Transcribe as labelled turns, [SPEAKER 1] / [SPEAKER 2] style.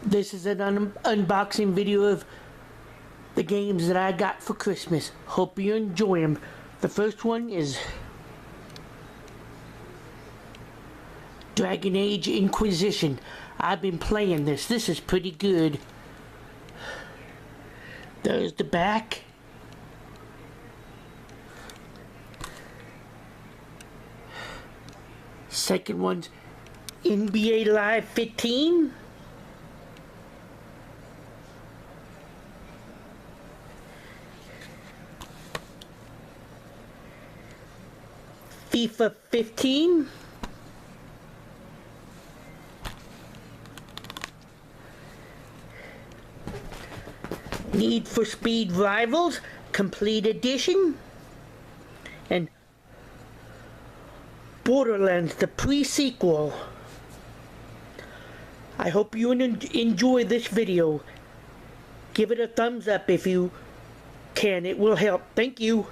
[SPEAKER 1] This is an unboxing video of the games that I got for Christmas. Hope you enjoy them. The first one is Dragon Age Inquisition. I've been playing this. This is pretty good. There's the back. Second one's NBA Live 15. FIFA 15. Need for Speed Rivals Complete Edition. And Borderlands The Pre-Sequel. I hope you enjoy this video. Give it a thumbs up if you can. It will help. Thank you.